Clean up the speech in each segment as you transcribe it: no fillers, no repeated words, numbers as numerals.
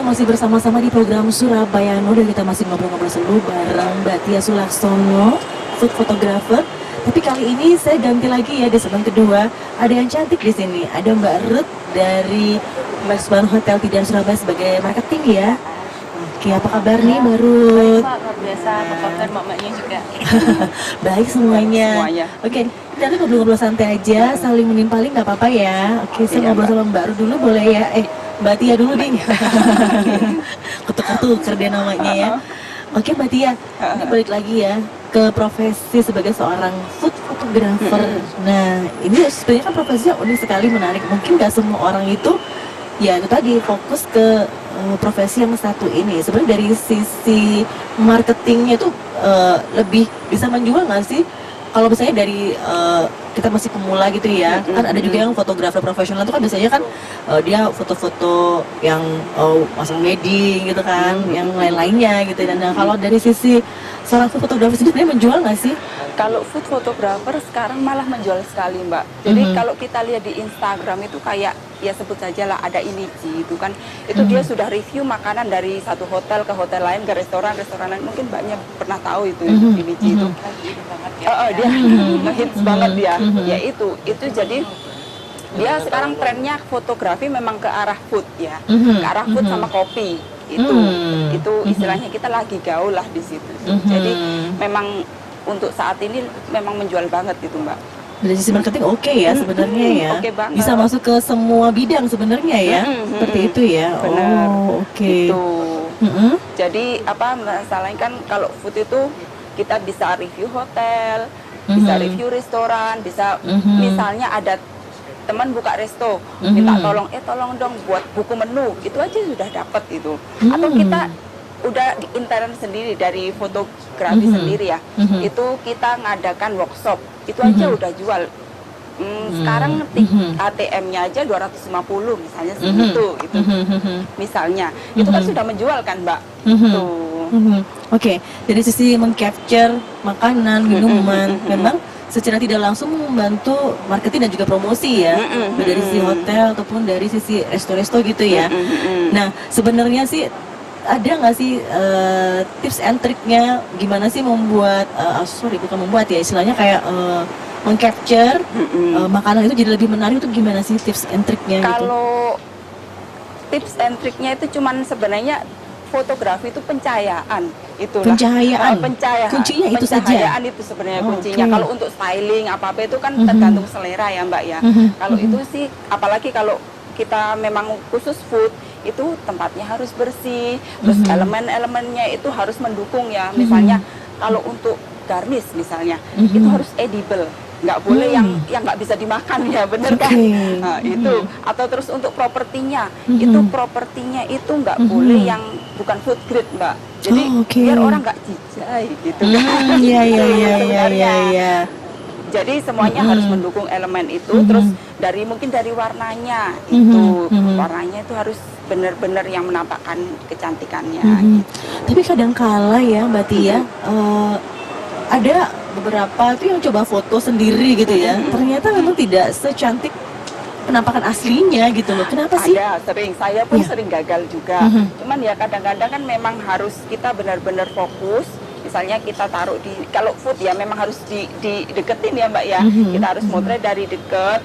masih bersama-sama di program Surabaya No, dan kita masih ngobrol-ngobrol seru bareng Mbak Tia Sulaksono, food photographer. Tapi kali ini saya ganti lagi ya di segmen kedua. Ada yang cantik di sini. Ada Mbak Ruth dari Max One Hotel Tidar Surabaya sebagai marketing ya. Oke, apa kabar nih Mbak Ruth? Baik Pak, luar biasa. Apa kabar mak-maknya juga? Baik semuanya. Semuanya. Oke, kita nanti ngobrol-ngobrol santai aja, saling menimpali nggak apa-apa ya. Oke, saya ngobrol sama Mbak Ruth dulu boleh ya? Mbak Tia dulu deh. Ketukar-tukar deh namanya ya. Oke Mbak Tia, ini balik lagi ya ke profesi sebagai seorang food photographer. Nah, ini sebenarnya kan profesinya unik sekali, menarik. Mungkin nggak semua orang itu ya itu tadi fokus ke profesi yang satu ini. Sebenarnya dari sisi marketingnya itu lebih bisa menjual nggak sih? Kalau misalnya dari kita masih pemula gitu ya, kan ada juga yang fotografer profesional itu kan biasanya kan dia foto-foto yang masang wedding gitu kan, yang lain-lainnya gitu. Dan kalau dari sisi seorang fotografer sendiri menjual nggak sih? Kalau food photographer sekarang malah menjual sekali Mbak. Jadi kalau kita lihat di Instagram itu kayak ya sebut saja lah ada Inici itu kan, itu dia sudah review makanan dari satu hotel ke hotel lain, ke restoran lain, mungkin banyak pernah tahu itu Inici itu. Dia ngehits banget dia. Ya itu jadi dia sekarang trennya fotografi memang ke arah food ya, ke arah food sama kopi. Itu istilahnya kita lagi gaul lah di situ. Jadi memang untuk saat ini memang menjual banget itu Mbak. Dari sisi marketing oke ya sebenarnya ya. Oke banget. Bisa masuk ke semua bidang sebenarnya ya. Seperti itu ya. Benar. Oh, oke. Itu. Jadi apa masalahnya kan kalau food itu kita bisa review hotel, bisa review restoran, bisa misalnya ada teman buka resto, minta tolong dong buat buku menu, itu aja sudah dapat itu. Atau kita udah di intern sendiri dari fotografi sendiri ya, itu kita ngadakan workshop, itu aja udah jual. Sekarang ATM-nya aja 250 misalnya segitu itu. Misalnya, itu kan sudah menjual kan Mbak. Oke, dari sisi mengcapture makanan, minuman, memang secara tidak langsung membantu marketing dan juga promosi ya, dari sisi hotel ataupun dari sisi resto-resto gitu ya. Nah, sebenarnya sih ada nggak sih tips and triknya gimana sih membuat, bukan membuat ya, istilahnya kayak mengcapture makanan itu jadi lebih menarik, itu gimana sih tips and triknya gitu? Kalau tips and triknya itu cuman sebenarnya fotografi itu pencahayaan, itulah. Pencahayaan. Kuncinya itu saja. Pencahayaan itu sebenarnya kuncinya. Kalau untuk styling apa itu kan tergantung selera ya Mbak ya. Kalau itu sih, apalagi kalau kita memang khusus food, itu tempatnya harus bersih, terus elemen-elemennya itu harus mendukung ya. Misalnya kalau untuk garnish misalnya, itu harus edible. Nggak boleh yang nggak bisa dimakan ya, bener kan? Nah, itu. Atau terus untuk propertinya, itu propertinya itu nggak boleh yang bukan food grade Mbak. Jadi biar orang nggak jijai gitu kan. Iya. Jadi semuanya harus mendukung elemen itu. Terus mungkin dari warnanya itu, warnanya itu harus benar-benar yang menampakkan kecantikannya. Gitu. Tapi kadang-kala ya Mbak Tia, ada beberapa tuh yang coba foto sendiri gitu ya, ternyata memang tidak secantik penampakan aslinya gitu loh. Kenapa sih? Ada, saya pun sering gagal juga. Cuman ya kadang-kadang kan memang harus kita benar-benar fokus. Misalnya kita taruh di, kalau food ya memang harus dideketin ya Mbak ya. Kita harus motret dari deket,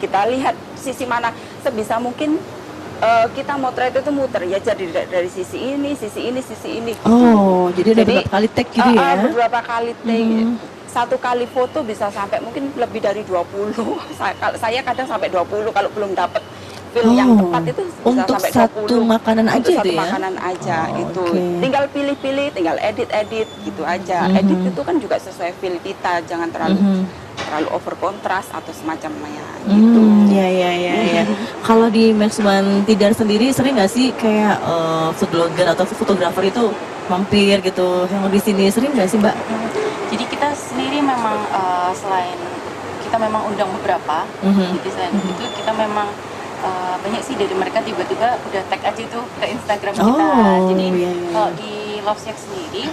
kita lihat sisi mana sebisa mungkin. Kita motret itu muter ya, jadi dari sisi ini. Oh, jadi ada beberapa kali take gitu ya? Beberapa kali take. Satu kali foto bisa sampai mungkin lebih dari 20. Saya kadang sampai 20 kalau belum dapat feel yang tepat itu bisa untuk sampai 20. Satu makanan aja untuk itu satu ya? makanan aja itu. Okay. Tinggal pilih-pilih, tinggal edit gitu aja. Edit itu kan juga sesuai feel kita, jangan terlalu over kontras atau semacamnya gitu. Ya. Kalau di Max One Tidar sendiri sering nggak sih kayak food blogger atau fotografer itu mampir gitu yang di sini, sering nggak sih Mbak? Jadi kita sendiri memang selain kita memang undang beberapa, jadi selain itu kita memang banyak sih dari mereka tiba-tiba udah tag aja tuh ke Instagram kita. Jadi kalau di Love Shack sendiri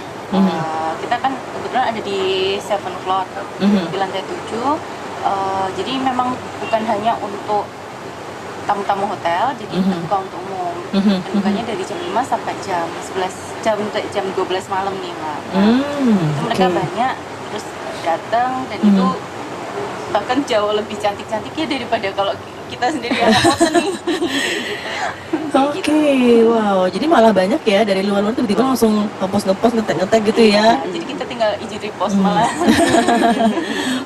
kita kan kebetulan ada di 7 floor di lantai 7. Jadi memang bukan hanya untuk tamu-tamu hotel, jadi terbuka untuk umum. Dan bukanya dari jam 5 sampai jam 11, jam 12 malam nih Mbak. Itu mereka banyak terus datang dan itu bahkan jauh lebih cantik-cantiknya daripada kalau kita sendiri anak foto nih. Oke, wow. Jadi malah banyak ya dari luar-luar tiba-tiba langsung ngepost, ngetek gitu ya. Jadi kita tinggal izin repost malah.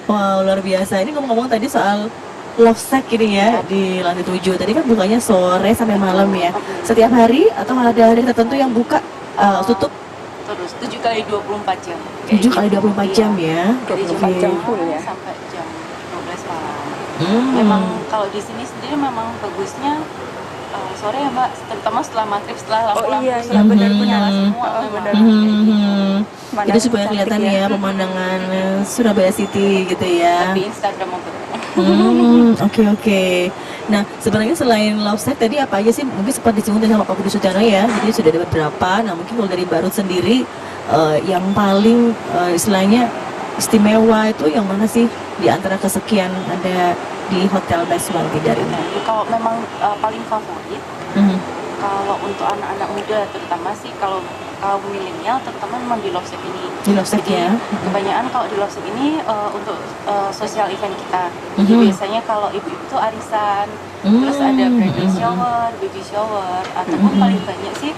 Wow, luar biasa. Ini ngomong-ngomong tadi soal Love Shack ini ya di lantai 7. Tadi kan bukanya sore sampai malam ya. Setiap hari atau ada hari tertentu yang buka tutup Terus 7 kali 24 jam. 7 kali 24 jam ya. Dari jam 24 jam full ya. sampai jam 12 malam. Memang kalau di sini sendiri memang bagusnya sore ya Mbak, terutama setelah maghrib, setelah lampu-lampu iya, sudah benar-benar. nyala semua Oh, memang. Pemandangan Itu supaya cantik kelihatan ya. ya pemandangan Surabaya City gitu ya. Tapi Instagram untuk Oke. Nah, sebenarnya selain Love Shack tadi apa aja sih? Mungkin sempat disinggung tadi sama Pak Budi Sucana ya. Jadi sudah ada beberapa. Nah, mungkin kalau dari Barut sendiri yang paling istilahnya istimewa itu yang mana sih di antara kesekian ada di Hotel Baswal Tidar ini? kalau memang paling favorit kalau untuk anak-anak muda terutama sih kalau milenial terutama memang di Love Shack ini. Di Love Shack Jadi, ya. kebanyakan kalau di Love Shack ini untuk sosial event kita. Jadi biasanya kalau ibu-ibu tuh arisan, terus ada bridal shower, baby shower, ataupun paling banyak sih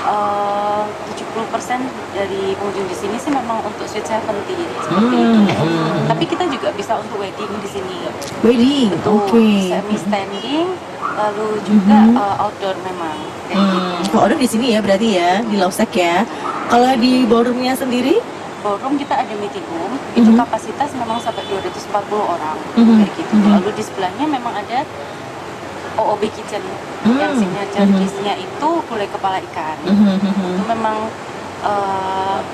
70% dari pengunjung di sini sih memang untuk sweet 70 seperti itu. Tapi kita juga bisa untuk wedding di sini. Wedding, oke. Semi standing, lalu juga outdoor memang. Kayak gitu. Kalau ada di sini ya berarti ya di Love Shack ya. Kalau di ballroomnya sendiri? Ballroom kita ada meeting room, itu kapasitas memang sampai 240 orang kayak gitu. Lalu di sebelahnya memang ada OOB kitchen yang signature dish-nya itu gulai kepala ikan. Itu memang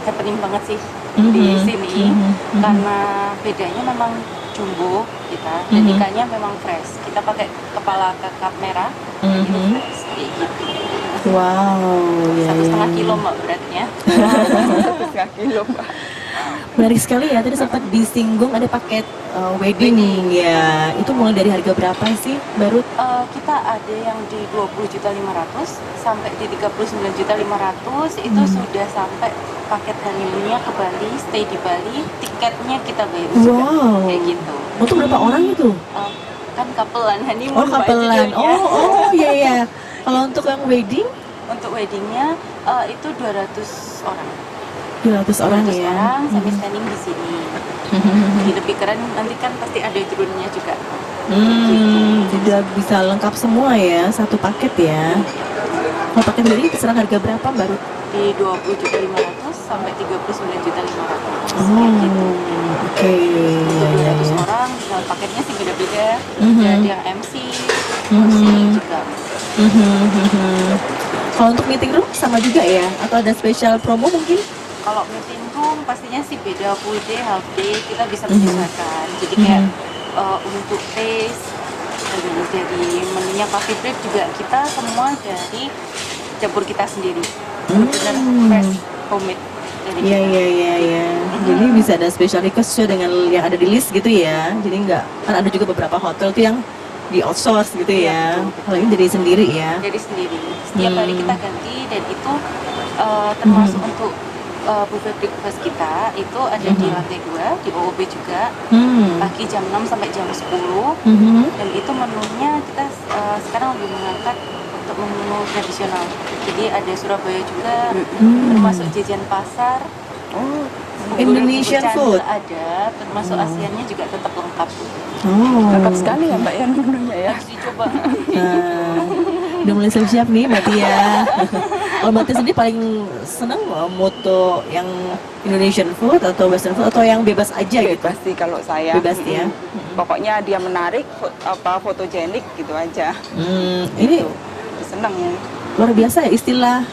happening banget sih di sini karena bedanya memang jumbo kita dan ikannya memang fresh. Kita pakai kepala kakap merah, itu fresh kayak gitu. Wow, ya. 1,5 kilo Mbak beratnya. 1,5 kilo Mbak. Menarik sekali ya, tadi sempat disinggung ada paket wedding ya. Itu mulai dari harga berapa sih, Barut? Kita ada yang di 20.500.000 sampai di 39.500.000 itu sudah sampai paket honeymoon-nya ke Bali, stay di Bali, tiketnya kita bayar juga kayak gitu. Untuk berapa orang itu? Kan couple-an honeymoon. Oh, Mbak, couple-an. judulnya. Oh, iya. Kalau untuk yang wedding? Untuk weddingnya itu 200 orang. 200 orang 200 ya. orang semi standing di sini. Jadi lebih keren nanti kan pasti ada drone-nya juga. Tidak bisa lengkap semua ya, satu paket ya. Kalau paket sendiri kisaran harga berapa baru? Di 20.500.000 sampai 39.500.000. Oke. 200 orang, tinggal paketnya sih beda-beda. Ada yang MC, kursi juga. Kalau untuk meeting room sama juga ya? Atau ada special promo mungkin? Kalau meeting room pastinya sih beda, full day, half day kita bisa menyesuaikan. Jadi kayak untuk taste dari menunya coffee break juga kita semua dari dapur kita sendiri. Benar-benar fresh homemade dari kita. Iya. Jadi bisa ada special request sesuai dengan yang ada di list gitu ya. Jadi enggak, kan ada juga beberapa hotel tuh yang di outsource gitu ya. Kalau ini jadi sendiri ya. Dari sendiri. Setiap hari kita ganti dan itu termasuk untuk buffet breakfast kita itu ada di lantai 2 di OOB juga pagi jam 6 sampai jam 10 dan itu menunya kita sekarang lebih mengangkat untuk menu tradisional. Jadi ada Surabaya juga termasuk jajan pasar. Indonesian food ada, termasuk ASEAN-nya juga tetap lengkap. Lengkap sekali ya Mbak ya menunya ya. Harus dicoba. Udah mulai siap-siap nih Mbak Tia. Kalau Mbak Tia sendiri paling senang moto yang Indonesian food atau Western food atau yang bebas aja gitu? Bebas sih kalau saya. Bebas ya. Pokoknya dia menarik, fotogenik gitu aja. Ini Seneng. luar biasa ya istilah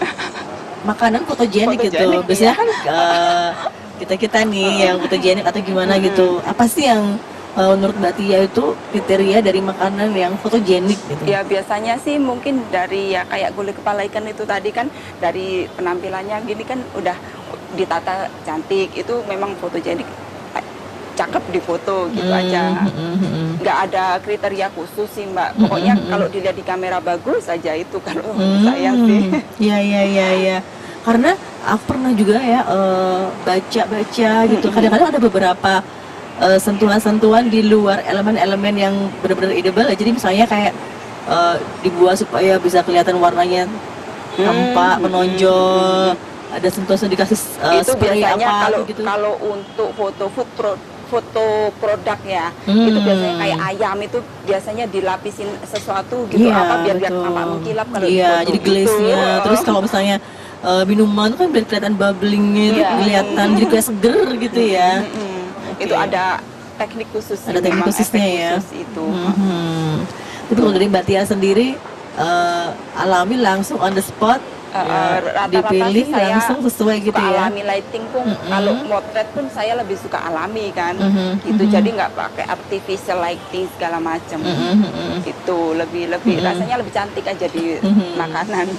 makanan fotogenik gitu. Fotogenik, Biasanya iya. kan kita nih yang fotogenik atau gimana gitu. Apa sih yang menurut Mbak Tia itu kriteria dari makanan yang fotogenik gitu? Ya biasanya sih mungkin dari ya kayak gulai kepala ikan itu tadi kan dari penampilannya gini kan udah ditata cantik, itu memang fotogenik cakep di foto gitu aja. Nggak ada kriteria khusus sih Mbak. Pokoknya kalau dilihat di kamera bagus aja itu kalau saya sih. Iya. Karena aku pernah juga ya baca-baca gitu. Kadang-kadang ada beberapa sentuhan-sentuhan di luar elemen-elemen yang benar-benar edible. Jadi misalnya kayak dibuat supaya bisa kelihatan warnanya tampak, menonjol. Ada sentuhan dikasih Itu spray biasanya apa kalau gitu. kalau untuk foto produk ya, itu biasanya kayak ayam itu biasanya dilapisin sesuatu gitu, apa biar tampak mengkilap kalau di iya, foto jadi gitu. glaze-nya. Terus kalau misalnya minuman tuh kan biar kelihatan bubblingnya itu kelihatan, jadi kayak seger gitu ya. Oke. Itu ada teknik khusus sih, Ada teknik memang khususnya efek ya. khusus itu. Tapi kalau dari Mbak Tia sendiri alami langsung on the spot, Rata-rata dipilih sih saya langsung sesuai gitu suka ya. alami lighting pun, kalau motret pun saya lebih suka alami kan, gitu. Jadi nggak pakai artificial lighting segala macam. Itu lebih rasanya lebih cantik aja di makanan.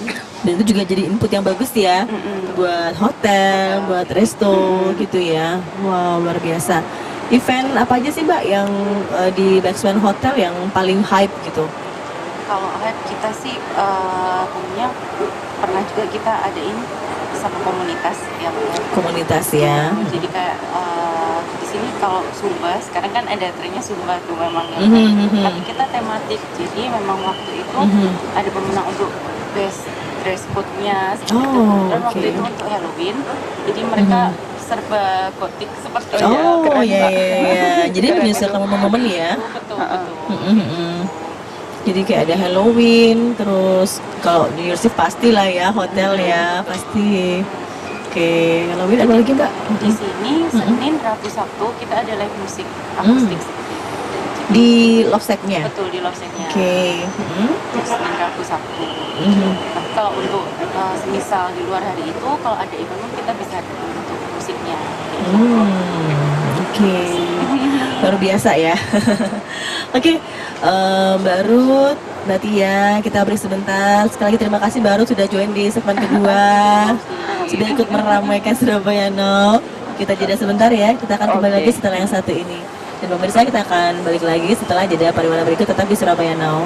Dan itu juga jadi input yang bagus ya buat hotel, buat resto gitu ya. Wow, luar biasa. Event apa aja sih Mbak yang di Backsman Hotel yang paling hype gitu? Kalau hype kita sih punya pernah juga kita adain satu komunitas yang Komunitas ya. jadi kayak di sini kalau Sumba sekarang kan ada trennya Sumba tuh memang ya. Tapi kita tematik, jadi memang waktu itu ada pemenang untuk best dress code-nya seperti itu. Dan waktu itu untuk Halloween, jadi mereka serba gotik seperti itu. Oh iya. Jadi menyesuaikan momen-momen ya. Betul. Jadi kayak ada Halloween, terus kalau New Year's Eve pasti lah ya, hotel ya, pasti. Oke, Halloween ada lagi Mbak? Di sini Senin, Rabu, Sabtu kita ada live musik akustik. Di Love Shack-nya? Betul, di Love Shack-nya. Oke. Senin, Rabu, Sabtu. Tapi kalau untuk semisal di luar hari itu, kalau ada event kita bisa untuk musiknya. Oke. Luar biasa ya. Oke, Mbak Ruth, Mbak Tia, kita break sebentar. Sekali lagi terima kasih Mbak Ruth sudah join di segmen kedua, sudah ikut meramaikan Surabaya Now. Kita jeda sebentar ya, kita akan kembali lagi setelah yang satu ini. Dan pemirsa, kita akan balik lagi setelah jeda pariwara berikut, tetap di Surabaya Now.